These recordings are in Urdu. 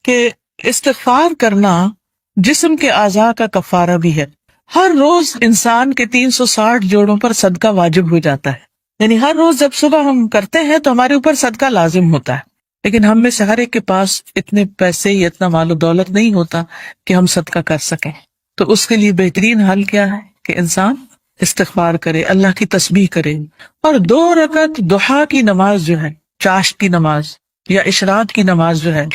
کہ استغفار کرنا جسم کے اعضاء کا کفارہ بھی ہے. ہر روز انسان کے 360 جوڑوں پر صدقہ واجب ہو جاتا ہے. یعنی ہر روز جب صبح ہم کرتے ہیں تو ہمارے اوپر صدقہ لازم ہوتا ہے. لیکن ہم میں سے ہر ایک کے پاس اتنے پیسے یا اتنا مال و دولت نہیں ہوتا کہ ہم صدقہ کر سکیں. تو اس کے لیے بہترین حل کیا ہے کہ انسان استغفار کرے، اللہ کی تسبیح کرے، اور 2 رکعت ضحیٰ کی نماز جو ہے، چاشت کی نماز یا اشراق کی نماز جو ہے،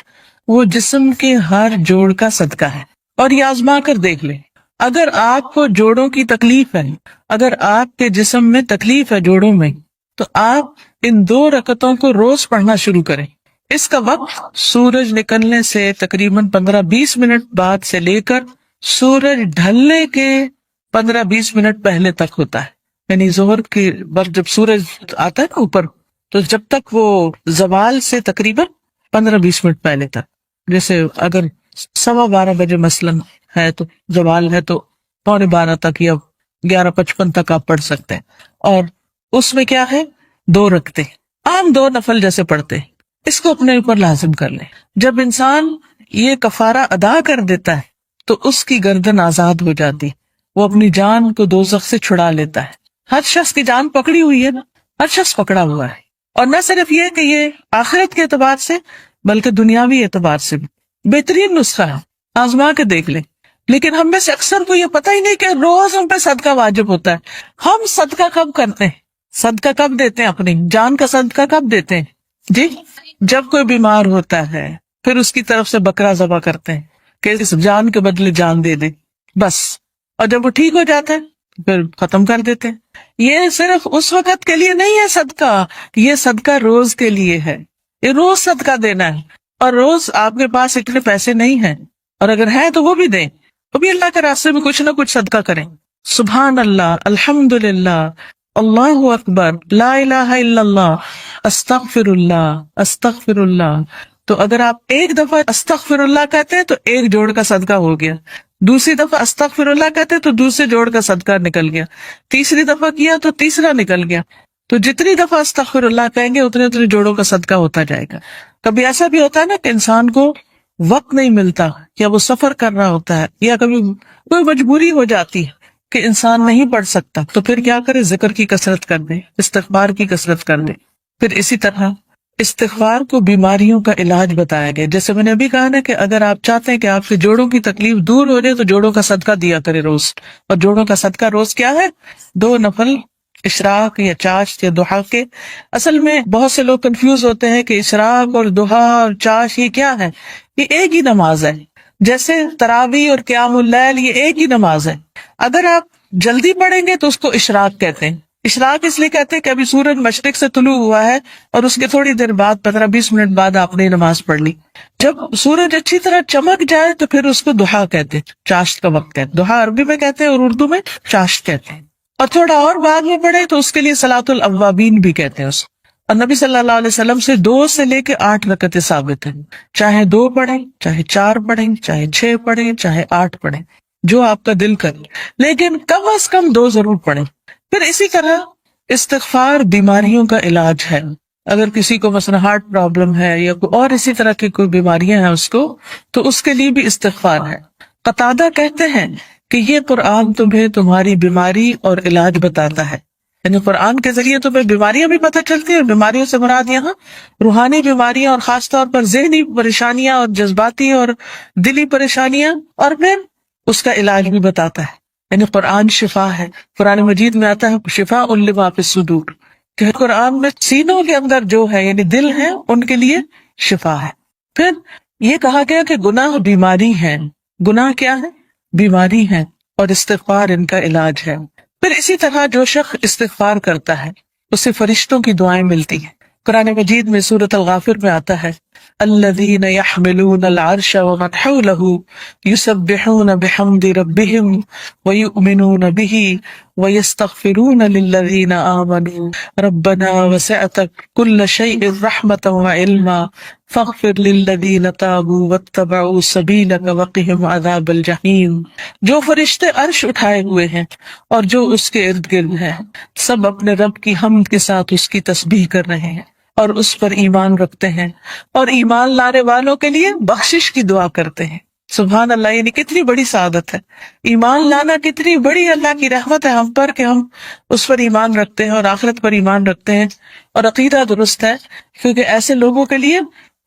وہ جسم کے ہر جوڑ کا صدقہ ہے. اور یہ آزما کر دیکھ لیں، اگر آپ کو جوڑوں کی تکلیف ہے، اگر آپ کے جسم میں تکلیف ہے جوڑوں میں، تو آپ ان 2 رکعتوں کو روز پڑھنا شروع کریں. اس کا وقت سورج نکلنے سے تقریباً 15-20 منٹ بعد سے لے کر سورج ڈھلنے کے 15-20 منٹ پہلے تک ہوتا ہے. یعنی ظہر کے وقت جب سورج آتا ہے نا اوپر، تو جب تک وہ زوال سے تقریباً 15-20 منٹ پہلے تک. جیسے اگر 12:15 بجے مثلاً ہے تو زوال ہے تو 11:15 تک یا 11:55 تک آپ پڑھ سکتے ہیں. اور اس میں کیا ہے، 2 رکعتیں عام 2 نفل جیسے پڑھتے ہیں. اس کو اپنے اوپر لازم کر لیں. جب انسان یہ کفارہ ادا کر دیتا ہے تو اس کی گردن آزاد ہو جاتی، وہ اپنی جان کو دوزخ سے چھڑا لیتا ہے. ہر شخص کی جان پکڑی ہوئی ہے نا، ہر شخص پکڑا ہوا ہے. اور نہ صرف یہ کہ یہ آخرت کے اعتبار سے بلکہ دنیاوی اعتبار سے بھی بہترین نسخہ ہے. آزما کے دیکھ لیں. لیکن ہم میں سے اکثر کو یہ پتہ ہی نہیں کہ روز ہم پہ صدقہ واجب ہوتا ہے. ہم صدقہ کب کرتے ہیں، صدقہ کب دیتے ہیں، اپنی جان کا صدقہ کب دیتے ہیں؟ جی، جب کوئی بیمار ہوتا ہے پھر اس کی طرف سے بکرا ذبح کرتے ہیں کہ اس جان کے بدلے جان دے دیں، بس. اور جب وہ ٹھیک ہو جاتا ہے پھر ختم کر دیتے ہیں. یہ صرف اس وقت کے لیے نہیں ہے صدقہ، یہ صدقہ روز کے لیے ہے. یہ روز صدقہ دینا ہے. اور روز آپ کے پاس اتنے پیسے نہیں ہیں، اور اگر ہے تو وہ بھی دیں، وہ بھی اللہ کے راستے میں کچھ نہ کچھ صدقہ کریں. سبحان اللہ، الحمدللہ، اللہ اکبر، لا الہ الا اللہ، استغفر اللہ، استغفر اللہ. تو اگر آپ ایک دفعہ استغفر اللہ کہتے ہیں تو 1 جوڑ کا صدقہ ہو گیا، دوسری دفعہ استغفر اللہ کہتے ہیں تو دوسرے جوڑ کا صدقہ نکل گیا، تیسری دفعہ کیا تو تیسرا نکل گیا. تو جتنی دفعہ استغفر اللہ کہیں گے اتنے جوڑوں کا صدقہ ہوتا جائے گا. کبھی ایسا بھی ہوتا ہے نا کہ انسان کو وقت نہیں ملتا، یا وہ سفر کر رہا ہوتا ہے، یا کبھی کوئی مجبوری ہو جاتی ہے کہ انسان نہیں پڑھ سکتا، تو پھر کیا کرے، ذکر کی کثرت کر دے، استغفار کی کثرت کر دے. پھر اسی طرح استغفار کو بیماریوں کا علاج بتایا گیا. جیسے میں نے ابھی کہا نا کہ اگر آپ چاہتے ہیں کہ آپ کے جوڑوں کی تکلیف دور ہو جائے تو جوڑوں کا صدقہ دیا کرے روز. اور جوڑوں کا صدقہ روز کیا ہے، 2 نفل اشراق یا چاشت یا ضحیٰ کے. اصل میں بہت سے لوگ کنفیوز ہوتے ہیں کہ اشراق اور ضحیٰ اور چاشت یہ کیا ہے. یہ ایک ہی نماز ہے. جیسے تراویح اور قیام اللیل یہ ایک ہی نماز ہے. اگر آپ جلدی پڑھیں گے تو اس کو اشراق کہتے ہیں. اشراق اس لیے کہتے ہیں کہ ابھی سورج مشرق سے طلوع ہوا ہے اور اس کے تھوڑی دیر بعد 15-20 منٹ بعد آپ نے نماز پڑھ لی. جب سورج اچھی طرح چمک جائے تو پھر اس کو ضحیٰ کہتے ہیں، چاشت کا وقت کہتے ہیں. ضحیٰ عربی میں کہتے ہیں اور اردو میں چاشت کہتے ہیں. اور تھوڑا اور بعد میں پڑھے تو اس کے لیے صلاۃ الاوابین بھی کہتے ہیں اس کو. اور نبی صلی اللہ علیہ وسلم سے 2 سے لے کے 8 رکعتیں ثابت ہیں. چاہے 2 پڑھیں، چاہے 4 پڑھیں، چاہے 6 پڑھیں، چاہے 8 پڑھیں، جو آپ کا دل کرے، لیکن کم از کم 2 ضرور پڑھیں. پھر اسی طرح استغفار بیماریوں کا علاج ہے. اگر کسی کو مثلا ہارٹ پرابلم ہے یا اور اسی طرح کی کوئی بیماریاں ہیں اس کو، تو اس کے لیے بھی استغفار ہے. قتادہ کہتے ہیں کہ یہ قرآن تمہیں تمہاری بیماری اور علاج بتاتا ہے. یعنی قرآن کے ذریعے تمہیں بیماریاں بھی پتہ چلتی ہیں، اور بیماریوں سے مراد یہاں روحانی بیماریاں اور خاص طور پر ذہنی پریشانیاں اور جذباتی اور دلی پریشانیاں، اور پھر اس کا علاج بھی بتاتا ہے. یعنی قرآن شفا ہے. قرآن مجید میں آتا ہے شفاء لما فی الصدور، کہ قرآن میں سینوں کے اندر جو ہے یعنی دل ہے ان کے لیے شفا ہے. پھر یہ کہا گیا کہ گناہ بیماری ہیں. گناہ کیا ہے؟ بیماری ہے، اور استغفار ان کا علاج ہے. پھر اسی طرح جو شخص استغفار کرتا ہے اسے فرشتوں کی دعائیں ملتی ہیں. قرآن مجید میں سورۃ الغافر میں آتا ہے الذین یحملون العرش ومن حولہ یسبحون بحمد ربہم ویؤمنون بہ ویستغفرون للذین آمنوا ربنا وسعت کل شیء رحمۃ وعلما فاغفر للذین تابوا واتبعوا سبیلک وقہم عذاب الجحیم. جو فرشتے عرش اٹھائے ہوئے ہیں اور جو اس کے ارد گرد ہیں، سب اپنے رب کی حمد کے ساتھ اس کی تسبیح کر رہے ہیں. اور اس پر ایمان رکھتے ہیں اور ایمان لانے والوں کے لیے بخشش کی دعا کرتے ہیں. سبحان اللہ، یعنی کتنی بڑی سعادت ہے. ایمان لانا کتنی بڑی اللہ کی رحمت ہے ہم پر کہ ہم اس پر ایمان رکھتے ہیں اور آخرت پر ایمان رکھتے ہیں اور عقیدہ درست ہے. کیونکہ ایسے لوگوں کے لیے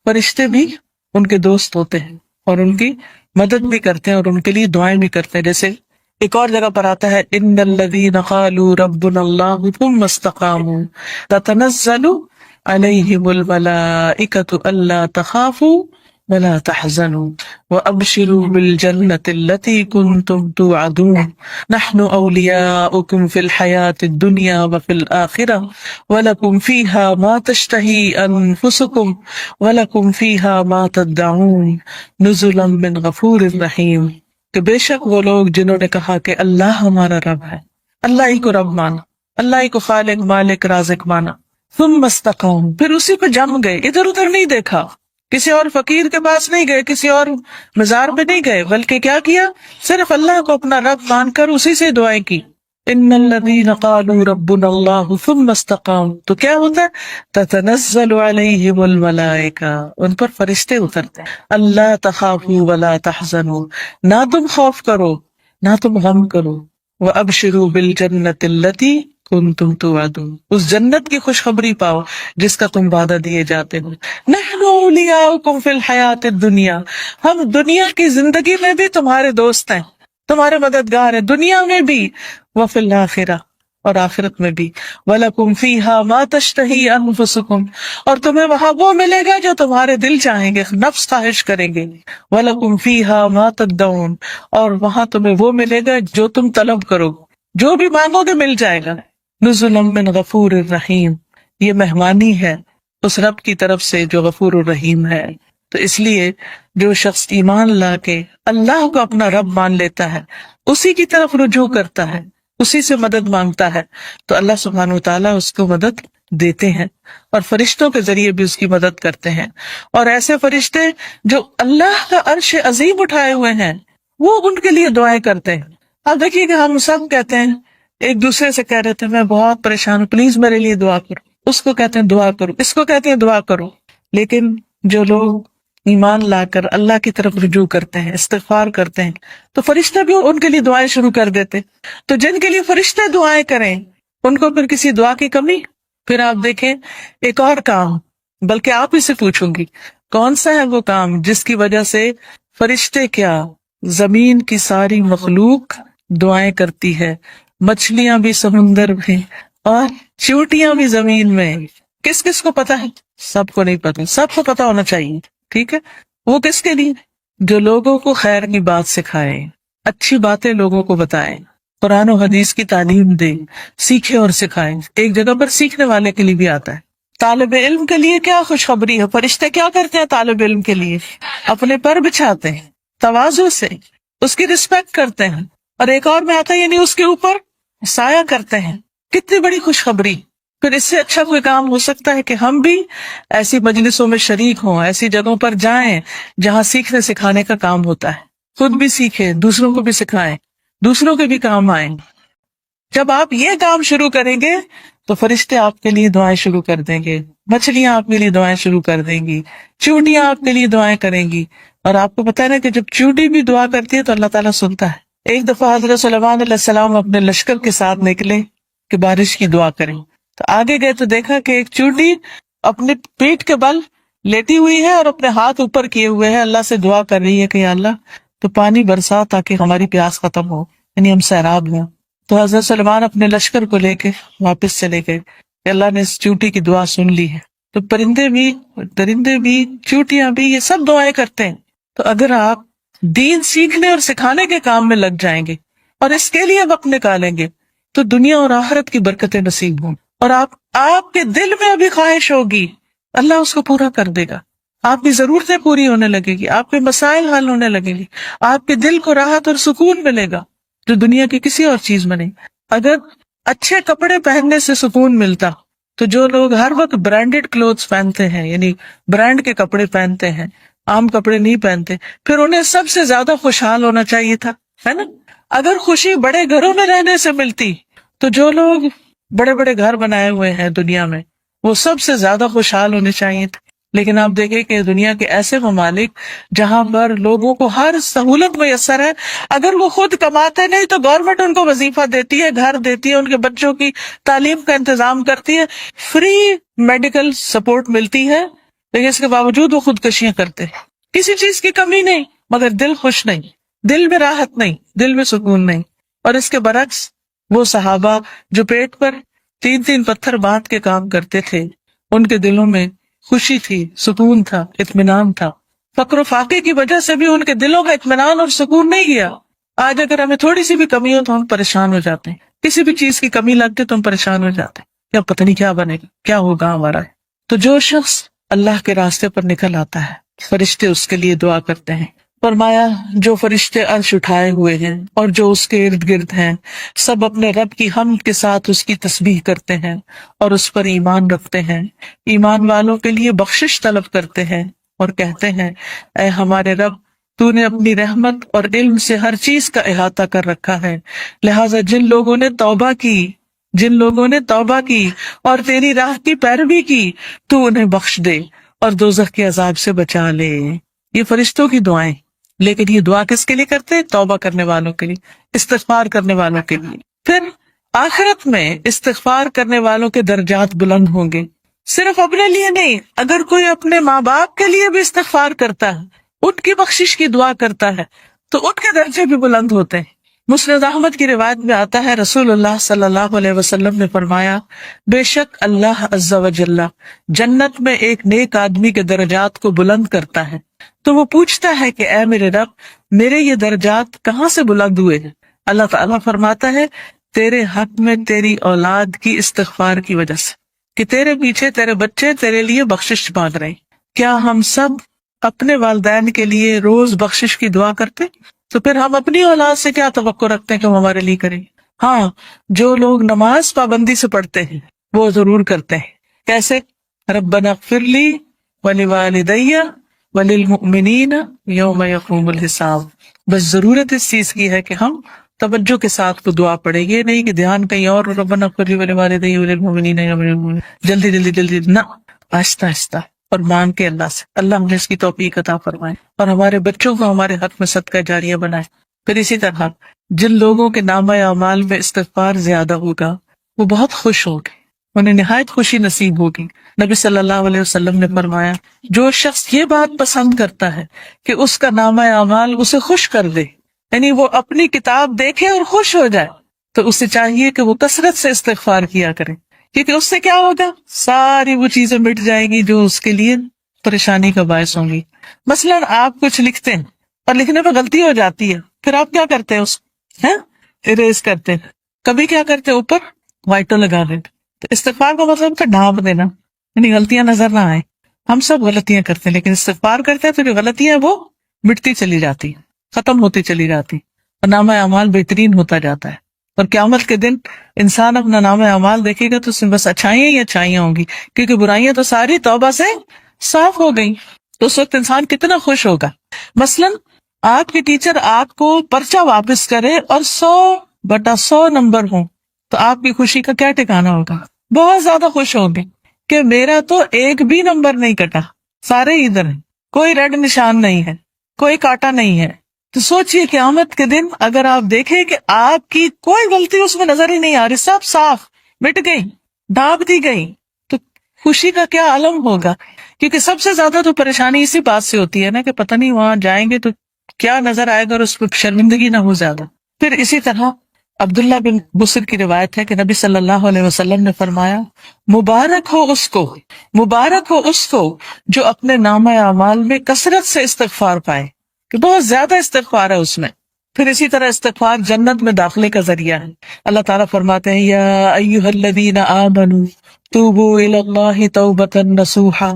فرشتے بھی ان کے دوست ہوتے ہیں اور ان کی مدد بھی کرتے ہیں اور ان کے لیے دعائیں بھی کرتے ہیں. جیسے ایک اور جگہ پر آتا ہے ان الذین قالوا ربنا اللہ ثم استقاموا تتنزل علیہم الملائکۃ الا تخافوا ولا تحزنوا وابشروا بالجنۃ التي كنتم توعدون نحن اولیاؤکم فی الحیاۃ الدنیا وفی الآخرہ ولکم فیہا ما تشتہی انفسکم ولکم فیہا ما تدعون نزلا من غفور رحیم. کہ بے شک وہ لوگ جنہوں نے کہا کہ اللہ ہمارا رب ہے، اللہ ہی کو رب مانا، اللہ ہی کو خالق مالک رازق مانا، ثم استقام، پھر اسی پہ جم گئے، ادھر ادھر نہیں دیکھا، کسی اور فقیر کے پاس نہیں گئے، کسی اور مزار پہ نہیں گئے، بلکہ کیا کیا؟ صرف اللہ کو اپنا رب مان کر اسی سے دعائیں کی. ان الذین قالوا ربنا اللہ ثم استقاموا، تو کیا ہوتا ہے؟ تتنزل علیہم الملائکہ، ان پر فرشتے اترتے ہیں. اللہ تخافوا ولا تحزنوا، نہ تم خوف کرو نہ تم غم کرو. وابشروا بالجنۃ التی کنتم توعدون، اس جنت کی خوشخبری پاؤ جس کا تم وعدہ دیے جاتے ہو. نحن اولیاؤکم فی الحیاۃ الدنیا، ہم دنیا کی زندگی میں بھی تمہارے دوست ہیں، تمہارے مددگار ہیں، دنیا میں بھی، وفی الآخرہ، اور آخرت میں بھی. وَلَكُمْ فِيهَا مَا تَشْتَهِي أَنفُسُكُمْ، اور تمہیں وہاں وہ ملے گا جو تمہارے دل چاہیں گے، نفس خواہش کریں گے. وَلَكُمْ فِيهَا مَا تَدَّعُونَ، اور وہاں تمہیں وہ ملے گا جو تم طلب کرو، جو بھی مانگو گے مل جائے گا. نُزُلًا مِّن غَفُورٍ رَحِيمٍ، یہ مہمانی ہے اس رب کی طرف سے جو غفور الرحیم ہے. تو اس لیے جو شخص ایمان لا کے اللہ کو اپنا رب مان لیتا ہے، اسی کی طرف رجوع کرتا ہے، اسی سے مدد مانگتا ہے، تو اللہ سبحانہ وتعالیٰ اس کو مدد دیتے ہیں اور فرشتوں کے ذریعے بھی اس کی مدد کرتے ہیں. اور ایسے فرشتے جو اللہ کا عرش عظیم اٹھائے ہوئے ہیں وہ ان کے لیے دعائیں کرتے ہیں. اب دیکھیے کہ ہم سب کہتے ہیں، ایک دوسرے سے کہہ رہے تھے میں بہت پریشان ہوں، پلیز میرے لیے دعا کرو، اس کو کہتے ہیں دعا کرو، اس کو کہتے ہیں دعا کرو. لیکن جو لوگ ایمان لا کر اللہ کی طرف رجوع کرتے ہیں، استغفار کرتے ہیں، تو فرشتے بھی ان کے لیے دعائیں شروع کر دیتے. تو جن کے لیے فرشتے دعائیں کریں ان کو پھر کسی دعا کی کمی؟ پھر آپ دیکھیں ایک اور کام، بلکہ آپ ہی سے پوچھوں گی کون سا ہے وہ کام جس کی وجہ سے فرشتے کیا، زمین کی ساری مخلوق دعائیں کرتی ہے، مچھلیاں بھی سمندر میں اور چیونٹیاں بھی زمین میں. کس کس کو پتا ہے؟ سب کو نہیں پتا، سب کو پتا ہونا چاہیے. ٹھیک ہے، وہ کس کے لیے؟ جو لوگوں کو خیر کی بات سکھائے، اچھی باتیں لوگوں کو بتائے، قرآن و حدیث کی تعلیم دے، سیکھے اور سکھائے. ایک جگہ پر سیکھنے والے کے لیے بھی آتا ہے. طالب علم کے لیے کیا خوشخبری ہے، فرشتے کیا کرتے ہیں طالب علم کے لیے؟ اپنے پر بچھاتے ہیں، تواضع سے اس کی رسپیکٹ کرتے ہیں. اور ایک اور میں آتا ہے یعنی اس کے اوپر سایہ کرتے ہیں. کتنی بڑی خوشخبری! پھر اس سے اچھا کوئی کام ہو سکتا ہے کہ ہم بھی ایسی مجلسوں میں شریک ہوں، ایسی جگہوں پر جائیں جہاں سیکھنے سکھانے کا کام ہوتا ہے، خود بھی سیکھیں، دوسروں کو بھی سکھائیں، دوسروں کے بھی کام آئیں. جب آپ یہ کام شروع کریں گے تو فرشتے آپ کے لیے دعائیں شروع کر دیں گے، مچھلیاں آپ کے لیے دعائیں شروع کر دیں گی، چیونٹیاں آپ کے لیے دعائیں کریں گی. اور آپ کو پتہ ہے نا کہ جب چیونٹی بھی دعا کرتی ہے تو اللہ تعالیٰ سنتا ہے. ایک دفعہ حضرت سلیمان علیہ السلام اپنے لشکر کے ساتھ نکلے کہ بارش کی دعا کریں، تو آگے گئے تو دیکھا کہ ایک چیونٹی اپنے پیٹ کے بل لیٹی ہوئی ہے اور اپنے ہاتھ اوپر کیے ہوئے ہے، اللہ سے دعا کر رہی ہے کہ یا اللہ تو پانی برسا تاکہ ہماری پیاس ختم ہو، یعنی ہم سیراب ہیں. تو حضرت سلیمان اپنے لشکر کو لے کے واپس چلے گئے کہ اللہ نے اس چیونٹی کی دعا سن لی ہے. تو پرندے بھی، درندے بھی، چیونٹیاں بھی، یہ سب دعائیں کرتے ہیں. تو اگر آپ دین سیکھنے اور سکھانے کے کام میں لگ جائیں گے اور اس کے لیے وقت نکالیں گے تو دنیا اور آخرت کی برکتیں نصیب ہوں. اور آپ کے دل میں ابھی خواہش ہوگی، اللہ اس کو پورا کر دے گا. آپ کی ضرورتیں پوری ہونے لگے گی، آپ کے مسائل حل ہونے لگیں گے، آپ کے دل کو راحت اور سکون ملے گا جو دنیا کی کسی اور چیز میں نہیں. اگر اچھے کپڑے پہننے سے سکون ملتا تو جو لوگ ہر وقت برانڈیڈ کلوتھس پہنتے ہیں، یعنی برانڈ کے کپڑے پہنتے ہیں، عام کپڑے نہیں پہنتے، پھر انہیں سب سے زیادہ خوشحال ہونا چاہیے تھا، ہے نا؟ اگر خوشی بڑے گھروں میں رہنے سے ملتی تو جو لوگ بڑے بڑے گھر بنائے ہوئے ہیں دنیا میں وہ سب سے زیادہ خوشحال ہونے چاہیے تھے. لیکن آپ دیکھیں کہ دنیا کے ایسے ممالک جہاں پر لوگوں کو ہر سہولت میسر ہے، اگر وہ خود کماتے نہیں تو گورنمنٹ ان کو وظیفہ دیتی ہے، گھر دیتی ہے، ان کے بچوں کی تعلیم کا انتظام کرتی ہے، فری میڈیکل سپورٹ ملتی ہے، لیکن اس کے باوجود وہ خودکشیاں کرتے ہیں. کسی چیز کی کمی نہیں، مگر دل خوش نہیں، دل میں راحت نہیں، دل میں سکون نہیں. اور اس کے برعکس وہ صحابہ جو پیٹ پر 3 پتھر باندھ کے کام کرتے تھے، ان کے دلوں میں خوشی تھی، سکون تھا، اطمینان تھا. فقر و فاقے کی وجہ سے بھی ان کے دلوں کا اطمینان اور سکون نہیں گیا. آج اگر ہمیں تھوڑی سی بھی کمی ہو تو ہم پریشان ہو جاتے ہیں، کسی بھی چیز کی کمی لگتی تو ہم پریشان ہو جاتے ہیں، کیا پتہ نہیں کیا بنے گا، کیا ہوگا ہمارا. تو جو شخص اللہ کے راستے پر نکل آتا ہے، فرشتے اس کے لیے دعا کرتے ہیں. فرمایا جو فرشتے عرش اٹھائے ہوئے ہیں اور جو اس کے ارد گرد ہیں، سب اپنے رب کی حمد کے ساتھ اس کی تسبیح کرتے ہیں اور اس پر ایمان رکھتے ہیں. ایمان والوں کے لیے بخشش طلب کرتے ہیں اور کہتے ہیں اے ہمارے رب، تو نے اپنی رحمت اور علم سے ہر چیز کا احاطہ کر رکھا ہے، لہٰذا جن لوگوں نے توبہ کی اور تیری راہ کی پیروی کی، تو انہیں بخش دے اور دوزخ کے عذاب سے بچا لے. یہ فرشتوں کی دعائیں، لیکن یہ دعا کس کے لیے کرتے ہیں؟ توبہ کرنے والوں کے لیے، استغفار کرنے والوں کے لیے. پھر آخرت میں استغفار کرنے والوں کے درجات بلند ہوں گے. صرف اپنے لیے نہیں، اگر کوئی اپنے ماں باپ کے لیے بھی استغفار کرتا ہے، ان کی بخشش کی دعا کرتا ہے، تو ان کے درجے بھی بلند ہوتے ہیں. مسند احمد کی روایت میں آتا ہے رسول اللہ صلی اللہ علیہ وسلم نے فرمایا بے شک اللہ عز و جل جنت میں ایک نیک آدمی کے درجات کو بلند کرتا ہے، تو وہ پوچھتا ہے کہ اے میرے رب، میرے یہ درجات کہاں سے بلند ہوئے ہیں؟ اللہ تعالیٰ فرماتا ہے تیرے حق میں تیری اولاد کی استغفار کی وجہ سے، کہ تیرے پیچھے تیرے بچے تیرے لیے بخشش مانگ رہے ہیں. کیا ہم سب اپنے والدین کے لیے روز بخشش کی دعا کرتے؟ تو پھر ہم اپنی اولاد سے کیا توقع رکھتے ہیں کہ وہ ہمارے لیے کریں؟ ہاں، جو لوگ نماز پابندی سے پڑھتے ہیں وہ ضرور کرتے ہیں. کیسے؟ ربنا اغفر لی ولوالدی وللمؤمنین یوم یقوم الحساب. بس ضرورت اس چیز کی ہے کہ ہم توجہ کے ساتھ وہ دعا پڑھیں. یہ نہیں کہ دھیان کہیں اور، ربنا اغفر لی ولوالدی وللمؤمنین یوم یقوم الحساب، جلدی جلدی جلدی نہ، آہستہ آہستہ اور مانگ کے اللہ سے. اللہ ہمیں اس کی توفیق عطا فرمائے اور ہمارے بچوں کو ہمارے حق میں صدقہ جاریہ بنائے. پھر اسی طرح جن لوگوں کے نامہ اعمال میں استغفار زیادہ ہوگا وہ بہت خوش ہوں گے، انہیں نہایت خوشی نصیب ہوگی. نبی صلی اللہ علیہ وسلم نے فرمایا جو شخص یہ بات پسند کرتا ہے کہ اس کا نامہ اعمال اسے خوش کر دے، یعنی وہ اپنی کتاب دیکھے اور خوش ہو جائے، تو اسے چاہیے کہ وہ کثرت سے استغفار کیا کرے، کیونکہ اس سے کیا ہوگا؟ ساری وہ چیزیں مٹ جائیں گی جو اس کے لیے پریشانی کا باعث ہوں گی. مثلا آپ کچھ لکھتے ہیں اور لکھنے میں غلطی ہو جاتی ہے، پھر آپ کیا کرتے ہیں؟ اس اریز کرتے ہیں. کبھی کیا کرتے ہیں؟ اوپر وائٹو لگا دیتے. تو استغفار کا مطلب کہ ڈھانپ دینا، یعنی غلطیاں نظر نہ آئیں. ہم سب غلطیاں کرتے ہیں، لیکن استغفار کرتے ہیں تو جو غلطیاں وہ مٹتی چلی جاتی، ختم ہوتی چلی جاتی، اور نامہ اعمال بہترین ہوتا جاتا ہے. اور قیامت کے دن انسان اپنا نامہ اعمال دیکھے گا تو اس میں بس اچھائیاں ہی اچھائیاں ہوں گی، کیونکہ برائیاں تو ساری توبہ سے صاف ہو گئی. تو اس وقت انسان کتنا خوش ہوگا. مثلا آپ کے ٹیچر آپ کو پرچہ واپس کرے اور 100/100 نمبر ہوں تو آپ کی خوشی کا کیا ٹھکانا ہوگا؟ بہت زیادہ خوش ہوں گے کہ میرا تو ایک بھی نمبر نہیں کٹا، سارے ادھر ہیں، کوئی ریڈ نشان نہیں ہے، کوئی کاٹا نہیں ہے. تو سوچئے قیامت کے دن اگر آپ دیکھیں کہ آپ کی کوئی غلطی اس میں نظر ہی نہیں آ رہی، سب صاف مٹ گئی، ڈھانپ دی گئی، تو خوشی کا کیا عالم ہوگا. کیونکہ سب سے زیادہ تو پریشانی اسی بات سے ہوتی ہے نا کہ پتہ نہیں وہاں جائیں گے تو کیا نظر آئے گا اور اس پہ شرمندگی نہ ہو زیادہ. پھر اسی طرح عبداللہ بن بصر کی روایت ہے کہ نبی صلی اللہ علیہ وسلم نے فرمایا مبارک ہو اس کو جو اپنے نامہ اعمال میں کثرت سے استغفار پائے، کہ بہت زیادہ استغفار ہے اس میں. پھر اسی طرح استغفار جنت میں داخلے کا ذریعہ ہے. اللہ تعالیٰ فرماتے ہیں یا ایھا الذین آمنوا توبوا الی اللہ توبۃ نصوحا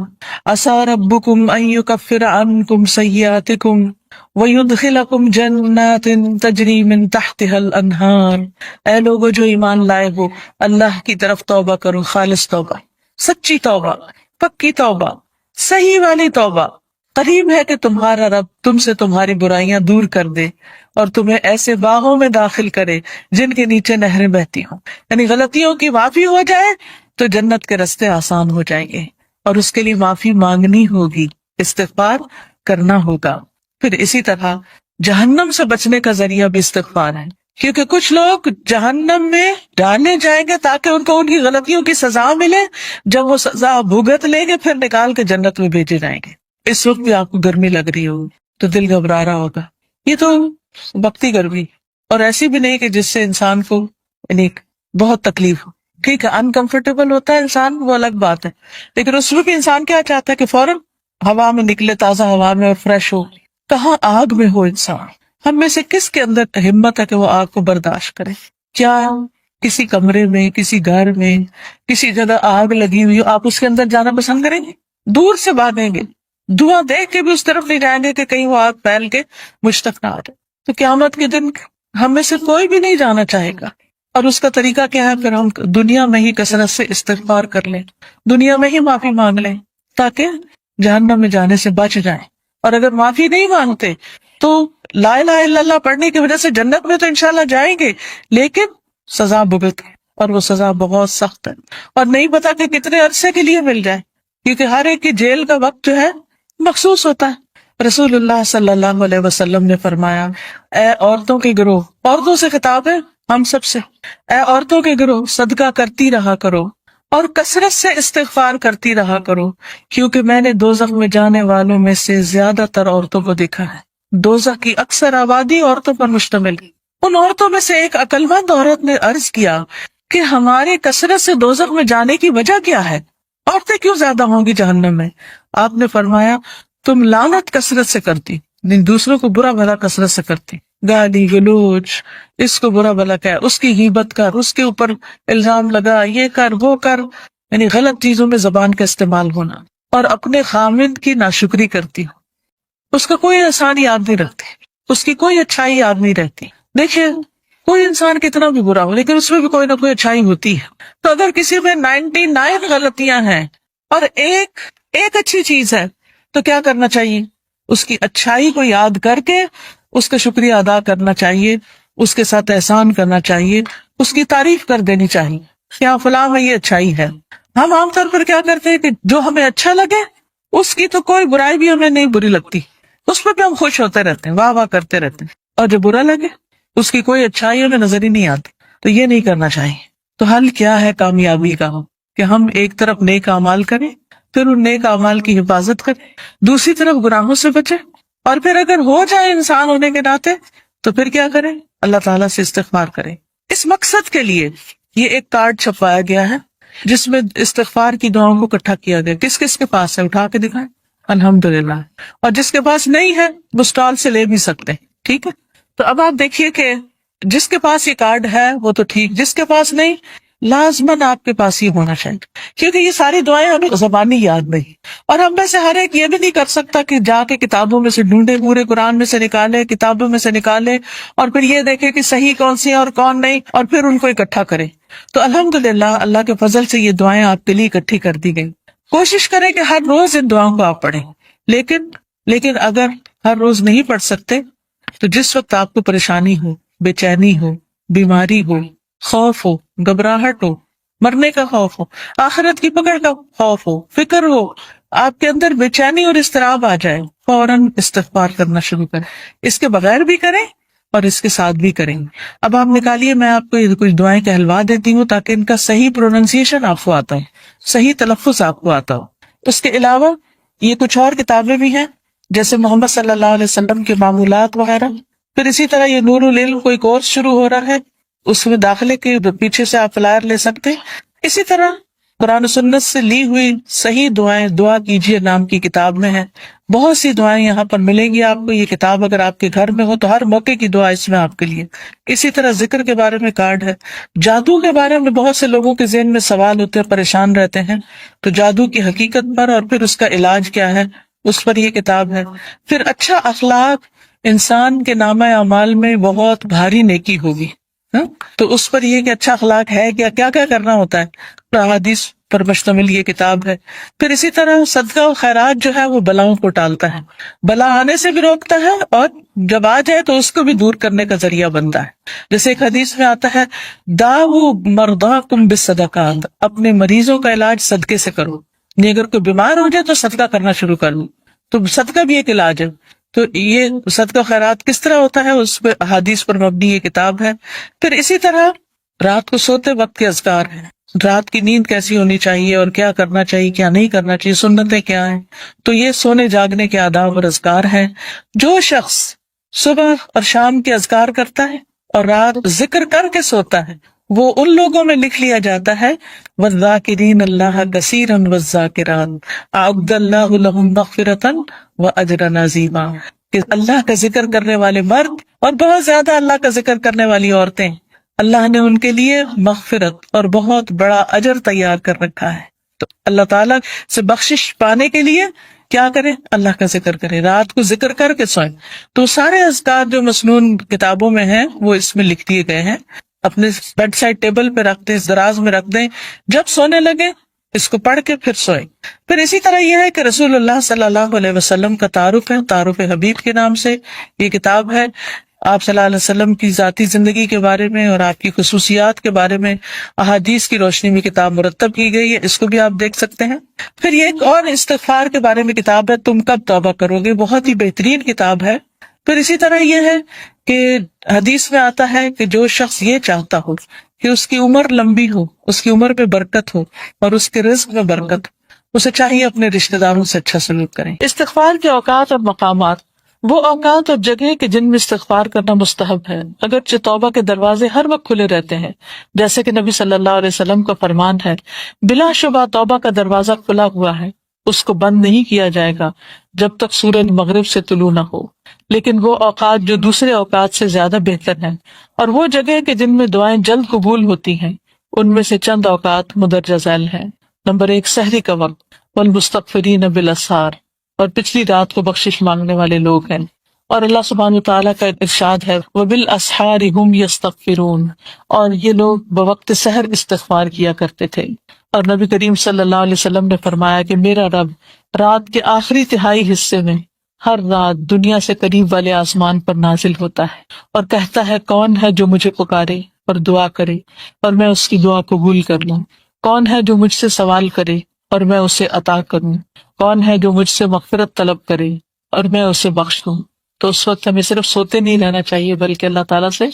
عسى ربکم ان یکفر عنکم سیئاتکم وَيُدْخِلَكُمْ جَنَّاتٍ تَجْرِي مِن تَحْتِهَا الْأَنْهَارُ. اے لوگو جو ایمان لائے ہو، اللہ کی طرف توبہ کرو، خالص توبہ، سچی توبہ، پکی توبہ، صحیح والی توبہ. قریب ہے کہ تمہارا رب تم سے تمہاری برائیاں دور کر دے اور تمہیں ایسے باغوں میں داخل کرے جن کے نیچے نہریں بہتی ہوں. یعنی غلطیوں کی معافی ہو جائے، تو جنت کے راستے آسان ہو جائیں گے، اور اس کے لیے معافی مانگنی ہوگی، استغفار کرنا ہوگا۔ پھر اسی طرح جہنم سے بچنے کا ذریعہ بھی استغفار ہے، کیونکہ کچھ لوگ جہنم میں ڈالے جائیں گے تاکہ ان کو ان کی غلطیوں کی سزا ملے، جب وہ سزا بھگت لیں گے پھر نکال کے جنت میں بھیجے جائیں گے۔ اس وقت بھی آپ کو گرمی لگ رہی ہوگی تو دل گھبرا رہا ہوگا، یہ تو وقتی گرمی، اور ایسی بھی نہیں کہ جس سے انسان کو یعنی بہت تکلیف ہو، ٹھیک ہے انکمفرٹیبل ہوتا ہے انسان، وہ الگ بات ہے، لیکن اس میں بھی انسان کیا چاہتا ہے کہ فوراً ہوا میں نکلے، تازہ ہوا میں، اور فریش ہو۔ کہاں آگ میں ہو انسان، ہم میں سے کس کے اندر ہمت ہے کہ وہ آگ کو برداشت کرے؟ کیا کسی کمرے میں، کسی گھر میں، کسی جگہ آگ لگی ہوئی ہو، آپ اس کے اندر جانا پسند کریں گے؟ دور سے بھاگیں گے، دھواں دیکھ کے بھی اس طرف نہیں جائیں گے کہ کہیں وہ آگ پھیل کے مجھ تک نہ آ جائے۔ تو قیامت کے دن ہم میں سے کوئی بھی نہیں جانا چاہے گا، اور اس کا طریقہ کیا ہے؟ پھر ہم دنیا میں ہی کثرت سے استغفار کر لیں، دنیا میں ہی معافی مانگ لیں تاکہ جہنم میں جانے سے بچ جائیں۔ اور اگر معافی نہیں مانگتے تو لا الہ الا اللہ پڑھنے کی وجہ سے جنت میں تو انشاءاللہ جائیں گے، لیکن سزا بھگت، اور وہ سزا بہت سخت ہے، اور نہیں پتا کہ کتنے عرصے کے لیے مل جائے، کیونکہ ہر ایک کی جیل کا وقت جو ہے مخصوص ہوتا ہے۔ رسول اللہ صلی اللہ علیہ وسلم نے فرمایا، اے عورتوں کے گروہ، عورتوں سے خطاب ہے ہم سب سے، اے عورتوں کے گروہ صدقہ کرتی رہا کرو اور کثرت سے استغفار کرتی رہا کرو، کیونکہ میں نے دوزخ میں جانے والوں میں سے زیادہ تر عورتوں کو دیکھا ہے۔ دوزخ کی اکثر آبادی عورتوں پر مشتمل ہے۔ ان عورتوں میں سے ایک عقل مند عورت نے عرض کیا کہ ہمارے کثرت سے دوزخ میں جانے کی وجہ کیا ہے؟ عورتیں کیوں زیادہ ہوں گی جہنم میں؟ آپ نے فرمایا، تم لعنت کثرت سے کرتی، دوسروں کو برا بھلا کثرت سے کرتی، گالی گلوچ، اس کو برا بھلا کہ اس کی غیبت کر، اس کے اوپر الزام لگا، یہ کر وہ کر، یعنی غلط چیزوں میں زبان کا استعمال ہونا، اور اپنے خامند کی ناشکری کرتی ہو، اس کا کوئی احسان یاد نہیں رکھتی، اس کی کوئی اچھائی یاد نہیں رہتی۔ دیکھیے کوئی انسان کتنا بھی برا ہو لیکن اس میں بھی کوئی نہ کوئی اچھائی ہوتی ہے، تو اگر کسی میں 99 غلطیاں ہیں اور ایک اچھی چیز ہے تو کیا کرنا چاہیے؟ اس کی اچھائی کو یاد کر کے اس کا شکریہ ادا کرنا چاہیے، اس کے ساتھ احسان کرنا چاہیے، اس کی تعریف کر دینی چاہیے، کیا فلاں میں یہ اچھائی ہے۔ ہم عام طور پر کیا کرتے ہیں کہ جو ہمیں اچھا لگے اس کی تو کوئی برائی بھی ہمیں نہیں بری لگتی، اس پہ بھی ہم خوش ہوتے رہتے ہیں، واہ واہ کرتے رہتے ہیں، اور جو برا لگے اس کی کوئی اچھائی ہمیں نظر ہی نہیں آتی۔ تو یہ نہیں کرنا چاہیے۔ تو حل کیا ہے کامیابی کا؟ کہ ہم ایک طرف نیک اعمال کریں، پھر ان نیک اعمال کی حفاظت کریں، دوسری طرف گناہوں سے بچیں، اور پھر اگر ہو جائے انسان ہونے کے ناطے تو پھر کیا کریں؟ اللہ تعالیٰ سے استغفار کریں۔ اس مقصد کے لیے یہ ایک کارڈ چھپوایا گیا ہے جس میں استغفار کی دعاؤں کو اکٹھا کیا گیا۔ کس کس کے پاس ہے؟ اٹھا کے دکھائیں۔ الحمدللہ۔ اور جس کے پاس نہیں ہے وہ اسٹال سے لے بھی سکتے ہیں، ٹھیک ہے۔ تو اب آپ دیکھیے کہ جس کے پاس یہ کارڈ ہے وہ تو ٹھیک، جس کے پاس نہیں لازماً آپ کے پاس ہی ہونا چاہیے، کیونکہ یہ ساری دعائیں ہمیں زبانی یاد نہیں، اور ہم میں سے ہر ایک یہ بھی نہیں کر سکتا کہ جا کے کتابوں میں سے ڈھونڈے، پورے قرآن میں سے نکالے، کتابوں میں سے نکالے، اور پھر یہ دیکھے کہ صحیح کون سی ہے اور کون نہیں، اور پھر ان کو اکٹھا کرے۔ تو الحمدللہ اللہ کے فضل سے یہ دعائیں آپ کے لیے اکٹھی کر دی گئی۔ کوشش کریں کہ ہر روز ان دعاؤں کو آپ پڑھیں، لیکن اگر ہر روز نہیں پڑھ سکتے تو جس وقت آپ کو پریشانی ہو، بے چینی ہو، بیماری ہو، خوف ہو، گھبراہٹ ہو، مرنے کا خوف ہو، آخرت کی پکڑ کا خوف ہو، فکر ہو، آپ کے اندر بے چینی اور اضطراب آ جائے، فوراً استغفار کرنا شروع کریں۔ اس کے بغیر بھی کریں اور اس کے ساتھ بھی کریں۔ اب آپ نکالیے، میں آپ کو یہ کچھ دعائیں کہلوا دیتی ہوں تاکہ ان کا صحیح پروننسیشن آپ کو آتا ہو، صحیح تلفظ آپ کو آتا ہو۔ اس کے علاوہ یہ کچھ اور کتابیں بھی ہیں جیسے محمد صلی اللہ علیہ وسلم کے معمولات وغیرہ، پھر اسی طرح یہ نور العلم کوئی کورس شروع ہو رہا ہے، اس میں داخلے کے پیچھے سے آپ فلائر لے سکتے ہیں۔ اسی طرح قرآن و سنت سے لی ہوئی صحیح دعائیں دعا کیجیے نام کی کتاب میں ہے، بہت سی دعائیں یہاں پر ملیں گی آپ کو۔ یہ کتاب اگر آپ کے گھر میں ہو تو ہر موقع کی دعا اس میں آپ کے لیے۔ اسی طرح ذکر کے بارے میں کارڈ ہے، جادو کے بارے میں بہت سے لوگوں کے ذہن میں سوال ہوتے ہیں، پریشان رہتے ہیں، تو جادو کی حقیقت پر اور پھر اس کا علاج کیا ہے اس پر یہ کتاب ہے۔ پھر اچھا اخلاق انسان کے نامہ اعمال میں بہت بھاری نیکی ہوگی، تو اس پر یہ کہ اچھا اخلاق ہے کیا کیا کرنا ہوتا ہے، احادیث پر مشتمل یہ کتاب ہے۔ پھر اسی طرح صدقہ و خیرات جو ہے وہ بلاؤں کو ٹالتا ہے، بلا آنے سے بھی روکتا ہے، اور جب آ جائے تو اس کو بھی دور کرنے کا ذریعہ بنتا ہے۔ جیسے ایک حدیث میں آتا ہے، داؤ مرضاکم بالصدقات، اپنے مریضوں کا علاج صدقے سے کرو، یعنی اگر کوئی بیمار ہو جائے تو صدقہ کرنا شروع کر لو، تو صدقہ بھی ایک علاج ہے۔ تو یہ صدقہ خیرات کس طرح ہوتا ہے اس پہ حدیث پر مبنی یہ کتاب ہے۔ پھر اسی طرح رات کو سوتے وقت کے اذکار ہیں، رات کی نیند کیسی ہونی چاہیے اور کیا کرنا چاہیے کیا نہیں کرنا چاہیے، سنتیں کیا ہیں، تو یہ سونے جاگنے کے آداب اور اذکار ہیں۔ جو شخص صبح اور شام کے اذکار کرتا ہے اور رات ذکر کر کے سوتا ہے وہ ان لوگوں میں لکھ لیا جاتا ہے، والذاکرین اللہ کثیرا والذاکرات اعد اللہ لہم مغفرۃ واجرا عظیما، کہ اللہ کا ذکر کرنے والے مرد اور بہت زیادہ اللہ کا ذکر کرنے والی عورتیں، اللہ نے ان کے لیے مغفرت اور بہت بڑا اجر تیار کر رکھا ہے۔ تو اللہ تعالیٰ سے بخشش پانے کے لیے کیا کرے؟ اللہ کا ذکر کرے، رات کو ذکر کر کے سوئیں۔ تو سارے اذکار جو مسنون کتابوں میں ہیں وہ اس میں لکھ دیے گئے ہیں، اپنے بیڈ سائڈ ٹیبل پہ رکھ دیں، دراز میں رکھ دیں، جب سونے لگے اس کو پڑھ کے پھر سوئیں۔ پھر اسی طرح یہ ہے کہ رسول اللہ صلی اللہ علیہ وسلم کا تعارف ہے، تعارف حبیب کے نام سے یہ کتاب ہے۔ آپ صلی اللہ علیہ وسلم کی ذاتی زندگی کے بارے میں اور آپ کی خصوصیات کے بارے میں احادیث کی روشنی میں کتاب مرتب کی گئی ہے، اس کو بھی آپ دیکھ سکتے ہیں۔ پھر یہ ایک اور استغفار کے بارے میں کتاب ہے، تم کب توبہ کرو گے، بہت ہی بہترین کتاب ہے۔ پھر اسی طرح یہ ہے کہ حدیث میں آتا ہے کہ جو شخص یہ چاہتا ہو کہ اس کی عمر لمبی ہو، اس کی عمر میں برکت ہو اور اس کے رزق میں برکت ہو، اسے چاہیے اپنے رشتہ داروں سے اچھا سلوک کریں۔ استغفار کے اوقات اور مقامات، وہ اوقات اور جگہ کہ جن میں استغفار کرنا مستحب ہے، اگرچہ توبہ کے دروازے ہر وقت کھلے رہتے ہیں، جیسے کہ نبی صلی اللہ علیہ وسلم کا فرمان ہے، بلا شبہ توبہ کا دروازہ کھلا ہوا ہے، اس کو بند نہیں کیا جائے گا جب تک سورج مغرب سے طلوع نہ ہو، لیکن وہ اوقات جو دوسرے اوقات سے زیادہ بہتر ہیں، اور وہ جگہ کہ جن میں دعائیں جلد قبول ہوتی ہیں، ان میں سے چند اوقات مدرجہ ذیل ہیں۔ نمبر 1، سحری کا وقت، والمستغفرین بالاسحار، اور پچھلی رات کو بخشش مانگنے والے لوگ ہیں، اور اللہ سبحانہ وتعالیٰ کا ارشاد ہے وبالاسحار هم یستغفرون، اور یہ لوگ بوقت سحر استغفار کیا کرتے تھے۔ اور نبی کریم صلی اللہ علیہ وسلم نے فرمایا کہ میرا رب رات کے آخری تہائی حصے میں ہر رات دنیا سے قریب والے آسمان پر نازل ہوتا ہے اور کہتا ہے کون ہے جو مجھے پکارے اور دعا کرے اور میں اس کی دعا قبول کر لوں، کون ہے جو مجھ سے سوال کرے اور میں اسے عطا کروں، کون ہے جو مجھ سے مغفرت طلب کرے اور میں اسے بخش دوں۔ تو اس وقت ہمیں صرف سوتے نہیں رہنا چاہیے بلکہ اللہ تعالیٰ سے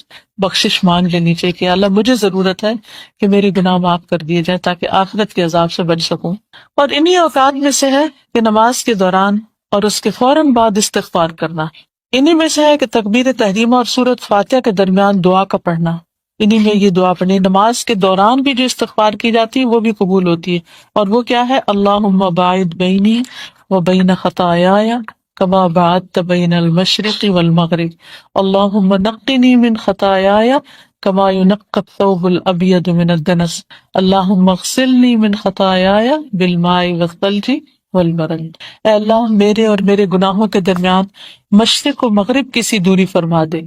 بخشش مانگ لینی چاہیے کہ اللہ مجھے ضرورت ہے کہ میرے گناہ معاف کر دیے جائیں تاکہ آخرت کے عذاب سے بچ سکوں۔ اور انہی اوقات میں سے ہے کہ نماز کے دوران اور اس کے فوراً بعد استغفار کرنا، انہی میں سے ہے کہ تکبیر تحریمہ اور سورۃ فاتحہ کے درمیان دعا کا پڑھنا، انہی میں یہ دعا پڑھنی۔ نماز کے دوران بھی جو استغفار کی جاتی ہے وہ بھی قبول ہوتی ہے، اور وہ کیا ہے؟ اللہم باعد بینی و بین خطایایا کما بعدت بین المشرق والمغرب، اللہم نقنی من خطایایا کما ینقی الثوب الابیض من الدنس، اللہم اغسلنی من خطایایا بالماء والثلج والبرد۔ اے اللہ میرے اور میرے گناہوں کے درمیان مشرق و مغرب کی سی دوری فرما دے،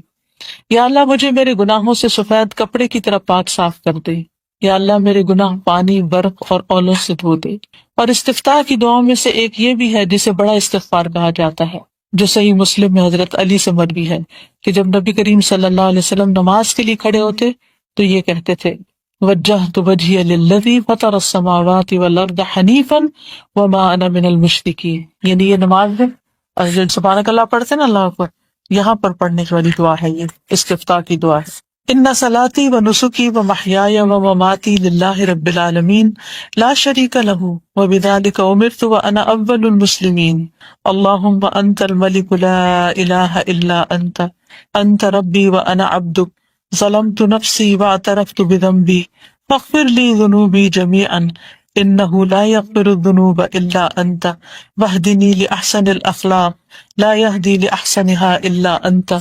یا اللہ مجھے میرے گناہوں سے سفید کپڑے کی طرح پاک صاف کر دے، یا اللہ میرے گناہ پانی، برف اور اولوں سے دھو دے۔ اور استفتاح کی دعاؤں میں سے ایک یہ بھی ہے جسے بڑا استغفار کہا جاتا ہے، جو صحیح مسلم میں حضرت علی سے مروی ہے کہ جب نبی کریم صلی اللہ علیہ وسلم نماز کے لیے کھڑے ہوتے تو یہ کہتے تھے وجہت وجہی للذی فطر السماوات والارض حنیفا وما انا من المشرکین، یعنی یہ نماز ہے اور جو سبحانک اللہ پڑھتے ہیں نا، اللہ اکبر، یہاں پر پڑھنے والی دعا ہے، یہ استفتاح کی دعا ہے۔ ان صلاتی و نسکی و محیای و مماتی للہ رب العالمین لا شریک لہ وبذلک امرت وانا اول المسلمین، اللہم انت الملک لا الہ الا انت، انت ربی وانا عبدک، ظلمت نفسی واعترفت بذنبی فاغفر لی ذنوبی جمیعا انہ لا یغفر الذنوب الا انت واہدنی لاحسن الاخلاق لا يهدي لأحسنها إلا أنت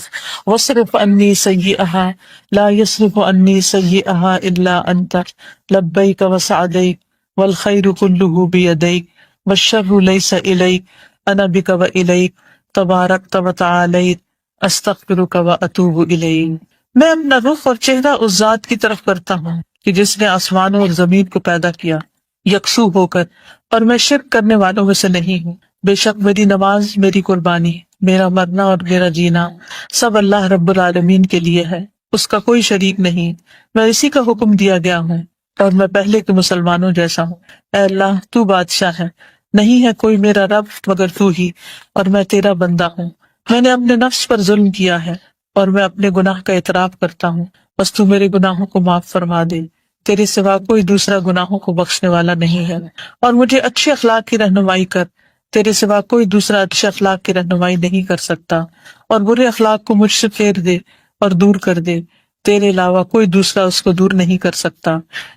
واصرف عني سيئها لا يصرف عني سيئها إلا أنت لبيك وسعديك والخير كله بيديك والشر ليس إليك أنا بك وإليك تباركت وتعاليت أستغفرك وأتوب إليك۔ میں اپنا رخ اور چہرہ اس ذات کی طرف کرتا ہوں کہ جس نے آسمانوں اور زمین کو پیدا کیا یکسو ہو کر، اور میں شرک کرنے والوں میں سے نہیں ہوں۔ بے شک میری نماز، میری قربانی، میرا مرنا اور میرا جینا سب اللہ رب العالمین کے لیے ہے، اس کا کوئی شریک نہیں، میں اسی کا حکم دیا گیا ہوں اور میں پہلے کے مسلمانوں جیسا ہوں۔ اے اللہ تو بادشاہ ہے، نہیں ہے کوئی میرا رب مگر تو ہی، اور میں تیرا بندہ ہوں۔ میں نے اپنے نفس پر ظلم کیا ہے اور میں اپنے گناہ کا اعتراف کرتا ہوں، بس تو میرے گناہوں کو معاف فرما دے، تیرے سوا کوئی دوسرا گناہوں کو بخشنے والا نہیں ہے، اور مجھے اچھے اخلاق کی رہنمائی کر، تیرے سوا کوئی دوسرا اچھے اخلاق کی رہنمائی نہیں کر سکتا، اور برے اخلاق کو مجھ سے پھیر دے اور دور کر دے، تیرے علاوہ کوئی دوسرا اس کو دور نہیں کر سکتا۔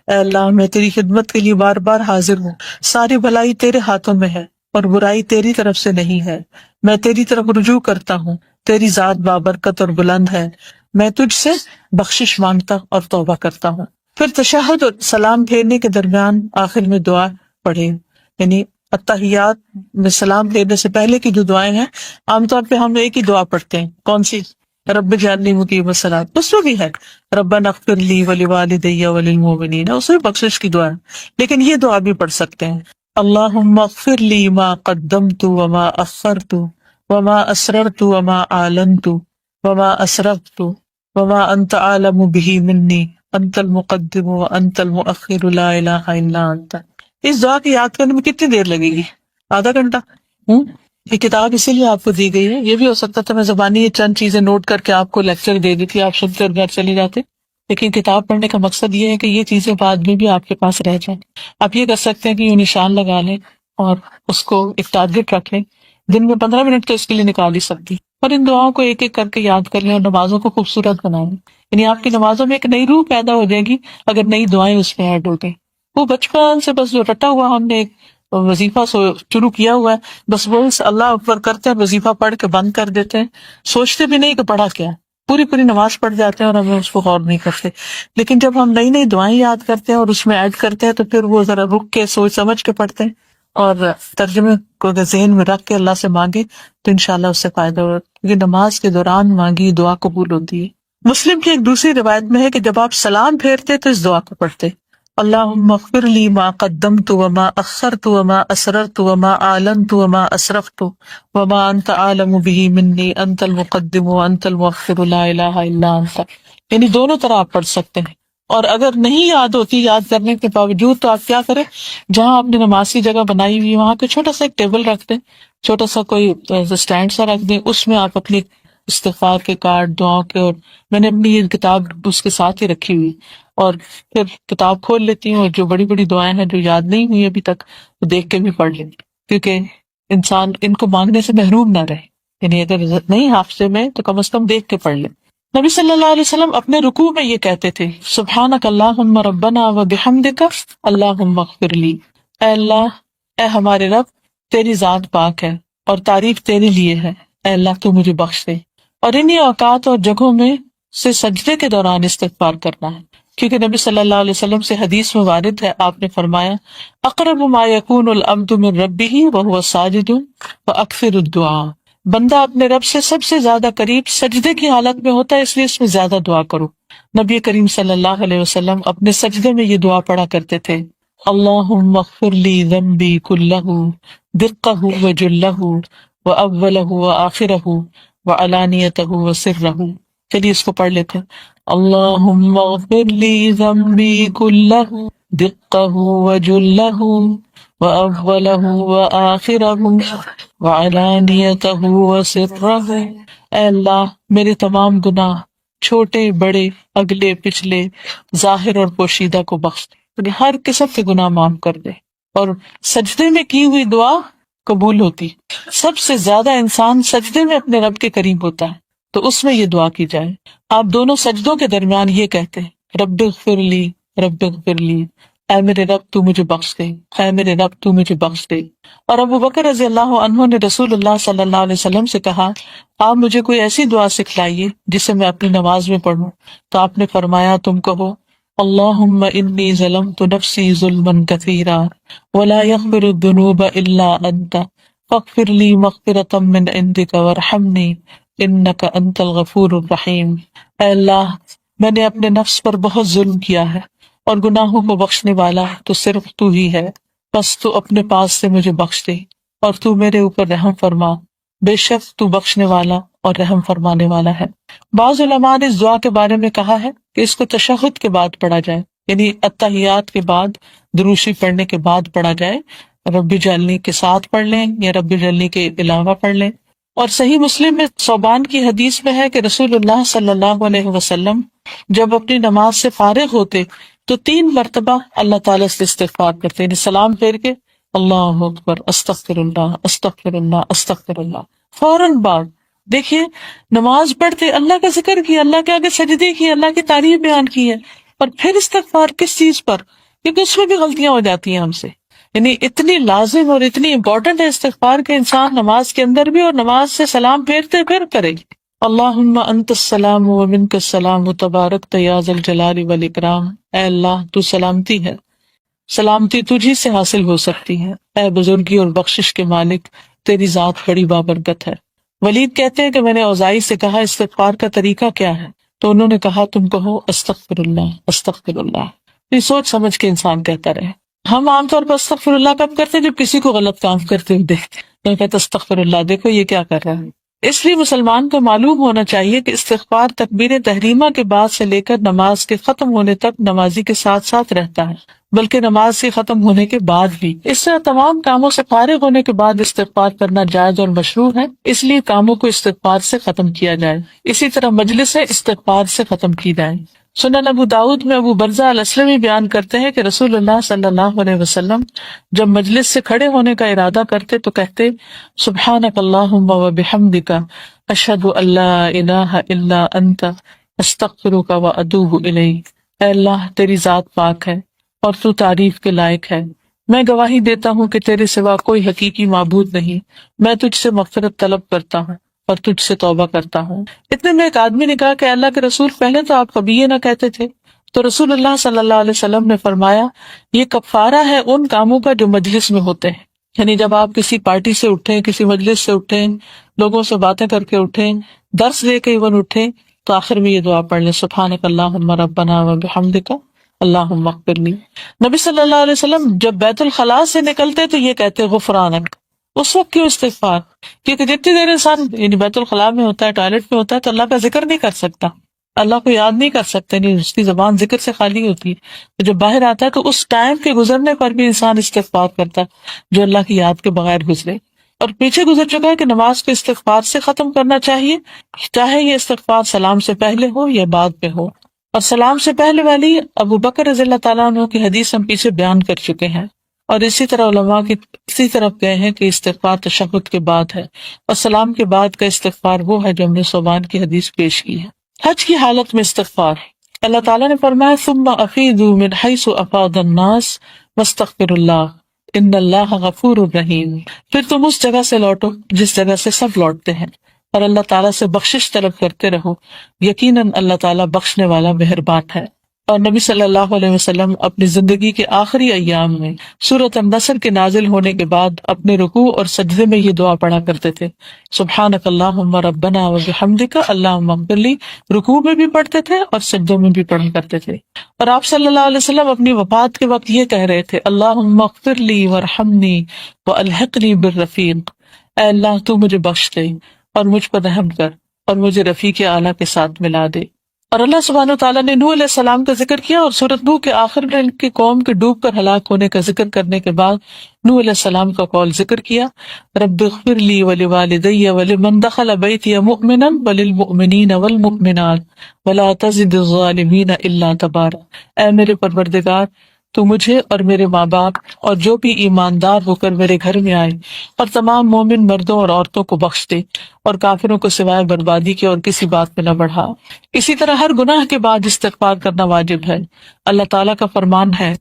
اے اللہ میں تیری خدمت کے لیے بار بار حاضر ہوں، ساری بھلائی تیرے ہاتھوں میں ہے اور برائی تیری طرف سے نہیں ہے، میں تیری طرف رجوع کرتا ہوں، تیری ذات بابرکت اور بلند ہے، میں تجھ سے بخشش مانگتا اور توبہ کرتا ہوں۔ پھر تشہد اور سلام پھیرنے کے درمیان آخر میں دعا پڑھے، یعنی التحیات میں سلام پھیرنے سے پہلے کی جو دعائیں ہیں، عام طور پہ ہم ایک ہی دعا پڑھتے ہیں، کون سی؟ رب اجعلنی مقیم الصلاۃ، اس میں بھی ہے ربنا اغفر لی ولوالدی وللمؤمنین، اس میں بخشش کی دعا ہے، لیکن یہ دعا بھی پڑھ سکتے ہیں، اللہم اغفر لی ما قدمت وما اخرت وما اسررت وما اعلنت وما اسرفت وما انت عالم به منی انت المقدم وانت المؤخر لا الہ الا انت۔ اس دعا کی یاد کرنے میں کتنی دیر لگے گی؟ آدھا گھنٹہ؟ یہ کتاب اسی لیے آپ کو دی گئی ہے، یہ بھی ہو سکتا تھا میں زبانی یہ چند چیزیں نوٹ کر کے آپ کو لیکچر دے دی تھی، آپ سنتے اور گھر چلے جاتے، لیکن کتاب پڑھنے کا مقصد یہ ہے کہ یہ چیزیں بعد میں بھی آپ کے پاس رہ جائیں۔ آپ یہ کر سکتے ہیں کہ یہ نشان لگا لیں اور اس کو ایک ٹارگٹ رکھ لیں، دن میں 15 منٹ تو اس کے لیے نکال ہی سکتی، اور ان دعاؤں کو ایک ایک کر کے یاد کر لیں اور نمازوں کو خوبصورت بنائیں، یعنی آپ کی نمازوں میں ایک نئی روح پیدا ہو جائے گی اگر نئی دعائیں اس میں ایڈ ہو گئی۔ وہ بچپن سے بس جو رٹا ہوا ہم نے ایک وظیفہ شروع کیا ہوا ہے، بس وہ اللہ اکبر کرتے ہیں، وظیفہ پڑھ کے بند کر دیتے ہیں، سوچتے بھی نہیں کہ پڑھا کیا ہے، پوری نماز پڑھ جاتے ہیں اور ہمیں اس کو غور نہیں کرتے۔ لیکن جب ہم نئی نئی دعائیں یاد کرتے ہیں اور اس میں ایڈ کرتے ہیں تو پھر وہ ذرا رک کے سوچ سمجھ کے پڑھتے ہیں اور ترجمے کو اگر ذہن میں رکھ کے اللہ سے مانگے تو انشاءاللہ اس سے فائدہ ہوگا، کیونکہ نماز کے دوران مانگی دعا قبول ہوتی ہے۔ مسلم کی ایک دوسری روایت میں ہے کہ جب آپ سلام پھیرتے تو اس دعا کو پڑھتے، اللہم اغفر لی ما قدمت وما اخرت وما اسررت وما اعلنت وما اسرفت وما انت عالم به منی انت المقدم وانت المؤخر لا الہ الا انت، یعنی دونوں طرح آپ پڑھ سکتے ہیں، اور اگر نہیں یاد ہوتی یاد کرنے کے باوجود تو آپ کیا کریں، جہاں آپ نے نماز کی جگہ بنائی ہوئی وہاں پہ چھوٹا سا ایک ٹیبل رکھ دیں، چھوٹا سا کوئی اسٹینڈ سا رکھ دیں، اس میں آپ اپنی استغفار کے کارڈ، دعاؤں کے، اور میں نے اپنی یہ کتاب اس کے ساتھ ہی رکھی ہوئی، اور پھر کتاب کھول لیتی ہوں اور جو بڑی بڑی دعائیں ہیں جو یاد نہیں ہوئی ابھی تک وہ دیکھ کے بھی پڑھ لیتی، کیونکہ انسان ان کو مانگنے سے محروم نہ رہے، یعنی اگر نہیں حافظے میں تو کم از کم دیکھ کے پڑھ لیں۔ نبی صلی اللہ علیہ وسلم اپنے رکوع میں یہ کہتے تھے، سبحانک اللہم ربنا وبحمدک اللہم اغفر لی، اے اللہ، اے ہمارے رب، تیری ذات پاک ہے اور تعریف تیرے لیے ہے، اے اللہ تو مجھے بخش دے۔ اور انہی اوقات اور جگہوں میں سے سجدے کے دوران استغفار کرنا ہے، کیونکہ نبی صلی اللہ علیہ وسلم سے حدیث میں وارد ہے، آپ نے فرمایا اقرب ما یکون العبد من ربہ وہو ساجد فاکثر الدعاء، بندہ اپنے رب سے سب سے زیادہ قریب سجدے کی حالت میں ہوتا ہے، اس لیے اس میں زیادہ دعا کرو۔ نبی کریم صلی اللہ علیہ وسلم اپنے سجدے میں یہ دعا پڑھا کرتے تھے، اللہم اغفر لی ذنبی کلہ دقہ وجلہ واولہ وآخرہ وعلانیتہ وسرہ۔ چلیے اس کو پڑھ لیتے ہیں، اللہم اغفر لی ذنبی کلہ دقہ وجلہ وأولہ وآخرہ وعلانیتہ وسرہ۔ اے اللہ میرے تمام گناہ، چھوٹے بڑے، اگلے پچھلے، ظاہر اور پوشیدہ کو بخش دے، یعنی ہر قسم کے گناہ معاف کر دے۔ اور سجدے میں کی ہوئی دعا قبول ہوتی، سب سے زیادہ انسان سجدے میں اپنے رب کے قریب ہوتا ہے، تو اس میں یہ دعا کی جائے۔ آپ دونوں سجدوں کے درمیان یہ کہتے ہیں، رب اغفر لی، رب اغفر لی، اے میرے رب تو مجھے بخش دے، اے میرے رب تو مجھے بخش دے۔ اور ابو بکر رضی اللہ عنہ نے رسول اللہ صلی اللہ علیہ وسلم سے کہا، آپ مجھے کوئی ایسی دعا سکھلائیے جسے میں اپنی نماز میں پڑھوں، تو آپ نے فرمایا تم کہو، اللہم انی ظلمت نفسی ظلما کثیرا ولا یغفر الذنوب الا انت فاغفر لی مغفرۃ من عندک وارحمنی انک انت الغفور الرحیم۔ اے اللہ، میں نے اپنے نفس پر بہت ظلم کیا ہے اور گناہوں کو بخشنے والا تو صرف تو ہی ہے، بس تو اپنے پاس سے مجھے بخش دے اور تو میرے اوپر رحم فرما، بے شک تو بخشنے والا اور رحم فرمانے والا ہے۔ بعض علماء نے اس دعا کے بارے میں کہا ہے کہ اس کو تشہد کے بعد پڑھا جائے، یعنی اتحیات کے بعد، دروشی پڑھنے کے بعد پڑھا جائے۔ ربی جعلنی کے ساتھ پڑھ لیں یا ربی جعلنی کے علاوہ پڑھ لیں۔ اور صحیح مسلم میں ثوبان کی حدیث میں ہے کہ رسول اللہ صلی اللہ علیہ وسلم جب اپنی نماز سے فارغ ہوتے تو 3 مرتبہ اللہ تعالیٰ سے استغفار کرتے، یعنی سلام پھیر کے اللہ اکبر، استغفر اللہ، استغفر اللہ، استغفر اللہ، فوراً بعد دیکھیے نماز پڑھتے اللہ کا ذکر کیا، اللہ کے آگے سجدے کی، اللہ کی تعریف بیان کی ہے، اور پھر استغفار کس چیز پر؟ کیونکہ اس میں بھی غلطیاں ہو جاتی ہیں ہم سے، یعنی اتنی لازم اور اتنی امپورٹنٹ ہے استغفار کہ انسان نماز کے اندر بھی اور نماز سے سلام پھیرتے پھر کرے۔ اللہم انت السلام و منک السلام تبارک یا ذا الجلال والاکرام، اے اللہ تو سلامتی ہے، سلامتی تجھی سے حاصل ہو سکتی ہے، اے بزرگی اور بخشش کے مالک تیری ذات بڑی بابرکت ہے۔ ولید کہتے ہیں کہ میں نے اوزائی سے کہا استغفار کا طریقہ کیا ہے، تو انہوں نے کہا تم کہو استغفر اللہ، استغفر اللہ۔ یہ سوچ سمجھ کے انسان کہتا رہے۔ ہم عام طور پر استغفر اللہ کب کرتے ہیں؟ جب کسی کو غلط کام کرتے ہوئے دیکھتے ہیں تو کہتے استغفر اللہ، دیکھو یہ کیا کر رہا ہے۔ اس لیے مسلمان کو معلوم ہونا چاہیے کہ استغفار تکبیر تحریمہ کے بعد سے لے کر نماز کے ختم ہونے تک نمازی کے ساتھ ساتھ رہتا ہے، بلکہ نماز کے ختم ہونے کے بعد بھی۔ اس سے تمام کاموں سے فارغ ہونے کے بعد استغفار کرنا جائز اور مشروع ہے، اس لیے کاموں کو استغفار سے ختم کیا جائے، اسی طرح مجلس استغفار سے ختم کی جائے۔ سنن ابو داؤد میں ابو برزہ الاسلمی بیان کرتے ہیں کہ رسول اللہ صلی اللہ علیہ وسلم جب مجلس سے کھڑے ہونے کا ارادہ کرتے تو کہتے سبحانک اللہم و بحمدک اشہد ان لا الہ الا انت استغفرک و اتوب الیک، اے اللہ تیری ذات پاک ہے اور تو تعریف کے لائق ہے، میں گواہی دیتا ہوں کہ تیرے سوا کوئی حقیقی معبود نہیں، میں تجھ سے مغفرت طلب کرتا ہوں اور تجھ سے توبہ کرتا ہوں۔ اتنے میں ایک آدمی نے کہا کہ اللہ کے رسول پہلے تو آپ کبھی یہ نہ کہتے تھے، تو رسول اللہ صلی اللہ علیہ وسلم نے فرمایا یہ کفارہ ہے ان کاموں کا جو مجلس میں ہوتے ہیں، یعنی جب آپ کسی پارٹی سے اٹھیں، کسی مجلس سے اٹھیں، لوگوں سے باتیں کر کے اٹھیں، درس دے کے ایون اٹھیں، تو آخر میں یہ دعا پڑھ لیں سبحانک اللہم ربنا و بحمدک اللہم اغفر لی۔ نبی صلی اللہ علیہ وسلم جب بیت الخلاء سے نکلتے تو یہ کہتے غفرانک، اس وقت کیوں استغفار؟ کیونکہ جتنی دیر انسان یعنی بیت الخلاء میں ہوتا ہے، ٹوائلٹ میں ہوتا ہے، تو اللہ کا ذکر نہیں کر سکتا، اللہ کو یاد نہیں کر سکتے، نہیں اس کی زبان ذکر سے خالی ہوتی ہے۔ تو جب باہر آتا ہے تو اس ٹائم کے گزرنے پر بھی انسان استغفار کرتا ہے جو اللہ کی یاد کے بغیر گزرے۔ اور پیچھے گزر چکا ہے کہ نماز کو استغفار سے ختم کرنا چاہیے، چاہے یہ استغفار سلام سے پہلے ہو یا بعد میں ہو۔ اور سلام سے پہلے والی ابو بکر رضی اللہ تعالیٰ عنہ کی حدیث ہم پیچھے بیان کر چکے ہیں، اور اسی طرح علماء کی اسی طرف گئے ہیں کہ استغفار تشہد کے بعد ہے، اور سلام کے بعد کا استغفار وہ ہے جو ہم نے ثوبان کی حدیث پیش کی ہے۔ حج کی حالت میں استغفار، اللہ تعالیٰ نے فرمایا ثم افیضوا من حیث افاض الناس واستغفر اللہ ان اللہ غفور الرحیم، پھر تم اس جگہ سے لوٹو جس جگہ سے سب لوٹتے ہیں، اور اللہ تعالیٰ سے بخشش طلب کرتے رہو، یقیناً اللہ تعالیٰ بخشنے والا مہربان ہے۔ اور نبی صلی اللہ علیہ وسلم اپنی زندگی کے آخری ایام میں سورۃ النصر کے نازل ہونے کے بعد اپنے رکوع اور سجدے میں یہ دعا پڑھا کرتے تھے سبحانک اللہم ربنا و بحمدک اللہم اغفر لی، رکوع میں بھی پڑھتے تھے اور سجدوں میں بھی پڑھا کرتے تھے۔ اور آپ صلی اللہ علیہ وسلم اپنی وفات کے وقت یہ کہہ رہے تھے اللہم اغفر لی وارحمنی والحقنی بالرفیق، اے اللہ تو مجھے بخش دے اور مجھ پر رحم کر اور مجھے رفیق اعلیٰ کے ساتھ ملا دے۔ اور اللہ سبحانہ وتعالیٰ نے نوح علیہ السلام کا ذکر کیا، اور سورۃ نوح کے آخر میں ان کی قوم کے ڈوب کر ہلاک ہونے کا ذکر کرنے کے بعد نوح علیہ السلام کا قول ذکر کیا رب اغفر لی ولوالدی ولمن دخل بیتی مؤمنا وللمؤمنین والمؤمنات ولا تزد الظالمین الا تبارا، اے میرے پروردگار تو مجھے اور میرے ماں باپ اور جو بھی ایماندار ہو کر میرے گھر میں آئے اور تمام مومن مردوں اور عورتوں کو بخش دے، اور کافروں کو سوائے بربادی کے اور کسی بات میں نہ بڑھا۔ اسی طرح ہر گناہ کے بعد استغفار کرنا واجب ہے۔ اللہ تعالیٰ کا فرمان ہے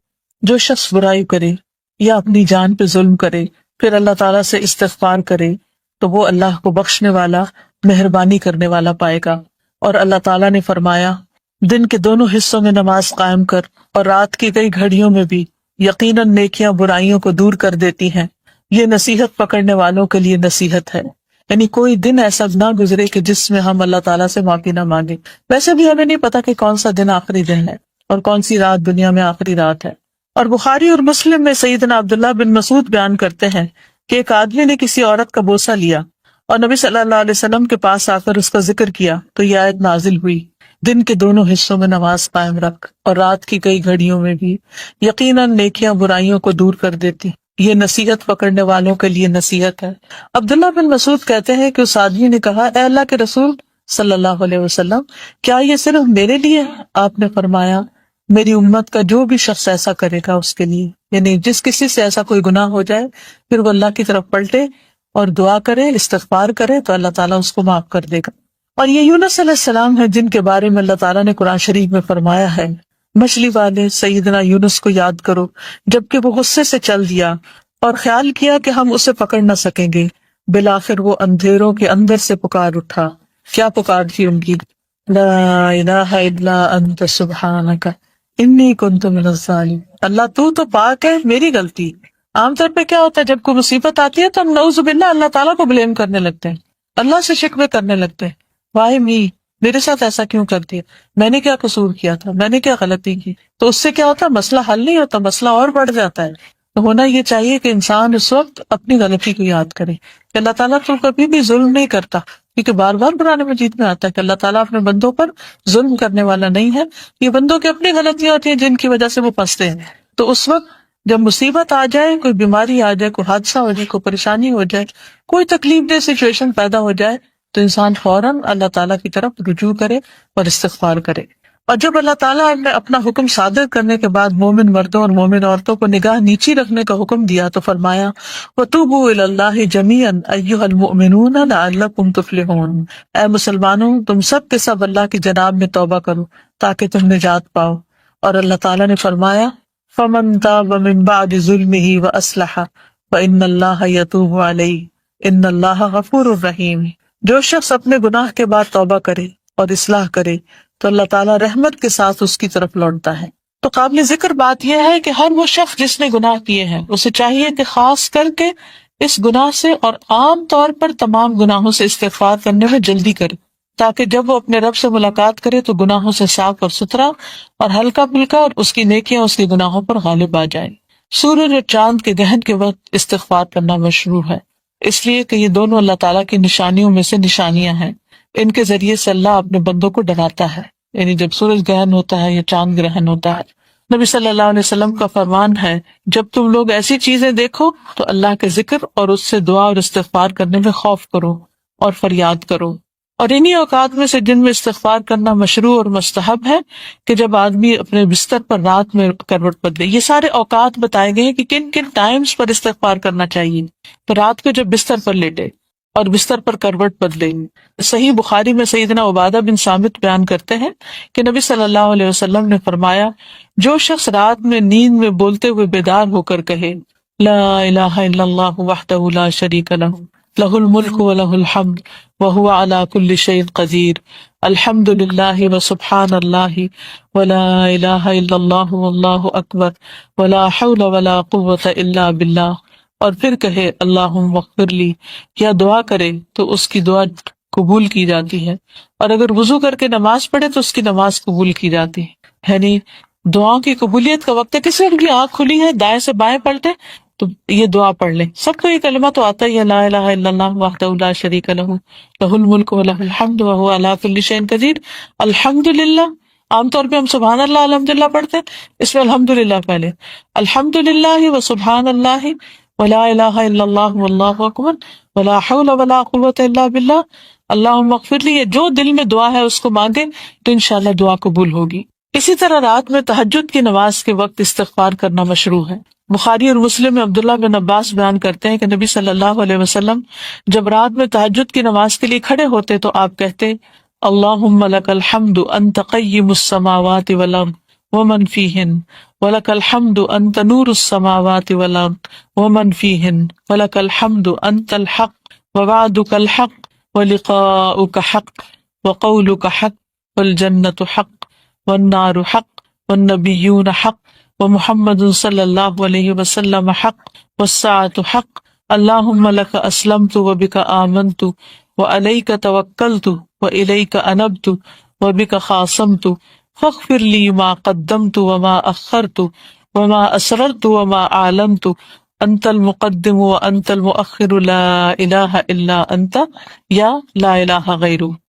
جو شخص برائی کرے یا اپنی جان پہ ظلم کرے پھر اللہ تعالیٰ سے استغفار کرے تو وہ اللہ کو بخشنے والا، مہربانی کرنے والا پائے گا۔ اور اللہ تعالیٰ نے فرمایا دن کے دونوں حصوں میں نماز قائم کر اور رات کی کئی گھڑیوں میں بھی، یقیناً نیکیاں برائیوں کو دور کر دیتی ہیں، یہ نصیحت پکڑنے والوں کے لیے نصیحت ہے۔ یعنی کوئی دن ایسا نہ گزرے کہ جس میں ہم اللہ تعالیٰ سے معافی نہ مانگیں۔ ویسے بھی ہمیں نہیں پتا کہ کون سا دن آخری دن ہے، اور کون سی رات دنیا میں آخری رات ہے۔ اور بخاری اور مسلم میں سیدنا عبداللہ بن مسعود بیان کرتے ہیں کہ ایک آدمی نے کسی عورت کا بوسہ لیا اور نبی صلی اللہ علیہ وسلم کے پاس آ کر اس کا ذکر کیا تو یہ آیت نازل ہوئی، دن کے دونوں حصوں میں نماز قائم رکھ اور رات کی کئی گھڑیوں میں بھی، یقیناً نیکیاں برائیوں کو دور کر دیتی۔ یہ نصیحت پکڑنے والوں کے لیے نصیحت ہے۔ عبداللہ بن مسعود کہتے ہیں کہ اس آدمی نے کہا، اے اللہ کے رسول صلی اللہ علیہ وسلم، کیا یہ صرف میرے لیے ہے؟ آپ نے فرمایا، میری امت کا جو بھی شخص ایسا کرے گا اس کے لیے، یعنی جس کسی سے ایسا کوئی گناہ ہو جائے پھر وہ اللہ کی طرف پلٹے اور دعا کرے، استغفار کرے تو اللہ تعالیٰ اس کو معاف کر دے گا۔ اور یہ یونس علیہ السلام ہے جن کے بارے میں اللہ تعالیٰ نے قرآن شریف میں فرمایا ہے، مچھلی والے سیدنا یونس کو یاد کرو جبکہ وہ غصے سے چل دیا اور خیال کیا کہ ہم اسے پکڑ نہ سکیں گے، بالآخر وہ اندھیروں کے اندر سے پکار اٹھا۔ کیا پکار تھی ان کی؟ لا الہ الا انت سبحانک انی کنت من الظالمین، اللہ تو پاک ہے، میری غلطی۔ عام طور پہ کیا ہوتا ہے جب کوئی مصیبت آتی ہے تو ہم نعوذ باللہ اللہ تعالیٰ کو بلیم کرنے لگتے ہیں، اللہ سے شکوے کرنے لگتے ہیں، وائی می، میرے ساتھ ایسا کیوں کر دیا، میں نے کیا قصور کیا تھا، میں نے کیا غلطی کی؟ تو اس سے کیا ہوتا ہے، مسئلہ حل نہیں ہوتا، مسئلہ اور بڑھ جاتا ہے۔ تو ہونا یہ چاہیے کہ انسان اس وقت اپنی غلطی کو یاد کرے کہ اللہ تعالیٰ تو کبھی بھی ظلم نہیں کرتا، کیونکہ بار بار قرآن مجید میں آتا ہے کہ اللہ تعالیٰ اپنے بندوں پر ظلم کرنے والا نہیں ہے، یہ بندوں کی اپنی غلطیاں ہوتی ہیں جن کی وجہ سے وہ پھنستے ہیں۔ تو اس وقت جب مصیبت آ جائے، کوئی بیماری آ جائے، کوئی حادثہ ہو جائے، کوئی پریشانی ہو جائے، کوئی تکلیف دہ سچویشن پیدا ہو جائے تو انسان فوراً اللہ تعالیٰ کی طرف رجوع کرے اور استغفار کرے۔ اور جب اللہ تعالیٰ نے اپنا حکم صادر کرنے کے بعد مومن مردوں اور مومن عورتوں کو نگاہ نیچی رکھنے کا حکم دیا تو فرمایا، وَتُوبُوا إِلَى اللَّهِ جَمِيعًا أَيُّهَا الْمُؤْمِنُونَ لَعَلَّكُمْ تُفْلِحُونَ، اے مسلمانوں تم سب کے سب اللہ کی جناب میں توبہ کرو تاکہ تم نجات پاؤ۔ اور اللہ تعالیٰ نے فرمایا، فَمَن تَابَ مِن بَعْدِ ظُلْمِهِ وَأَصْلَحَ فَإِنَّ اللَّهَ يَتُوبُ عَلَيْهِ إِنَّ اللَّهَ غَفُورٌ رَحِيمٌ، جو شخص اپنے گناہ کے بعد توبہ کرے اور اصلاح کرے تو اللہ تعالیٰ رحمت کے ساتھ اس کی طرف لوٹتا ہے۔ تو قابل ذکر بات یہ ہے کہ ہر وہ شخص جس نے گناہ کیے ہیں اسے چاہیے کہ خاص کر کے اس گناہ سے اور عام طور پر تمام گناہوں سے استغفار کرنے میں جلدی کرے، تاکہ جب وہ اپنے رب سے ملاقات کرے تو گناہوں سے صاف اور ستھرا اور ہلکا پھلکا اور اس کی نیکیاں اس کے گناہوں پر غالب آ جائیں۔ سورج اور چاند کے گرہن کے وقت استغفار کرنا مشروع ہے، اس لیے کہ یہ دونوں اللہ تعالیٰ کی نشانیوں میں سے نشانیاں ہیں، ان کے ذریعے سے اللہ اپنے بندوں کو ڈراتا ہے، یعنی جب سورج گرہن ہوتا ہے یا چاند گرہن ہوتا ہے۔ نبی صلی اللہ علیہ وسلم کا فرمان ہے، جب تم لوگ ایسی چیزیں دیکھو تو اللہ کے ذکر اور اس سے دعا اور استغفار کرنے میں خوف کرو اور فریاد کرو۔ اور انہی اوقات میں سے جن میں استغفار کرنا مشروع اور مستحب ہے کہ جب آدمی اپنے بستر پر رات میں کروٹ بدلے۔ یہ سارے اوقات بتائے گئے ہیں کہ کن کن ٹائمز پر استغفار کرنا چاہیے۔ تو رات کو جب بستر پر لیٹے اور بستر پر کروٹ بدلے۔ صحیح بخاری میں سیدنا عبادہ بن صامت بیان کرتے ہیں کہ نبی صلی اللہ علیہ وسلم نے فرمایا، جو شخص رات میں نیند میں بولتے ہوئے بیدار ہو کر کہے، لا الہ الا اللہ وحدہ لا شریک لہ، لہ الملک و لہ الحمد وہو علی کل شیء قدیر، الحمد للہ وسبحان اللہ ولا الہ الا اللہ واللہ اکبر ولا حول ولا قوة الا باللہ، اور پھر کہے اللہم اغفر لی، یا دعا کرے تو اس کی دعا قبول کی جاتی ہے، اور اگر وضو کر کے نماز پڑھے تو اس کی نماز قبول کی جاتی ہے۔ یعنی دعاؤں کی قبولیت کا وقت ہے، کسی کی آنکھ کھلی ہے دائیں سے بائیں پلٹے تو یہ دعا پڑھ لیں۔ سب کو یہ کلمہ تو آتا ہی ہے، لا الہ الا اللہ وحدہ لا شریک لہ، لہ الملک و لہ الحمد وہو علی کل شیء قدیر۔ الحمد للہ، عام طور پہ ہم سبحان اللہ الحمد للہ پڑھتے ہیں، اس میں الحمد للہ پہلے، الحمد للہ و سبحان اللہ ولا الہ الا اللہ واللہ اکبر ولا حول ولا قوة الا باللہ، اللہم اغفر لی، جو دل میں دعا ہے اس کو مانگے تو انشاءاللہ دعا قبول ہوگی۔ اسی طرح رات میں تہجد کی نماز کے وقت استغفار کرنا مشروع ہے۔ بخاری اور مسلم میں عبداللہ بن عباس بیان کرتے ہیں کہ نبی صلی اللہ علیہ وسلم جب رات میں تہجد کی نماز کے لیے کھڑے ہوتے تو آپ کہتے، اللہم لک الحمد انت قیم السماوات والارض ومن فیہن، ولک الحمد انت نور السماوات والارض ومن فیہن، ولک الحمد انت الحق ووعدک الحق ولقاؤک حق وقولک حق والجنت حق والنار حق والنبیون حق ومحمد صلی اللہ علیہ وسلم حق والساعة حق، اللہم لک اسلمت وبک آمنت وعلیک توکلت وإلیک انبت وبک خاصمت فاغفر لی ما قدمت وما اخرت وما اسررت وما اعلنت انت المقدم وانت المؤخر لا الہ الا انت یا لا الہ غیرک.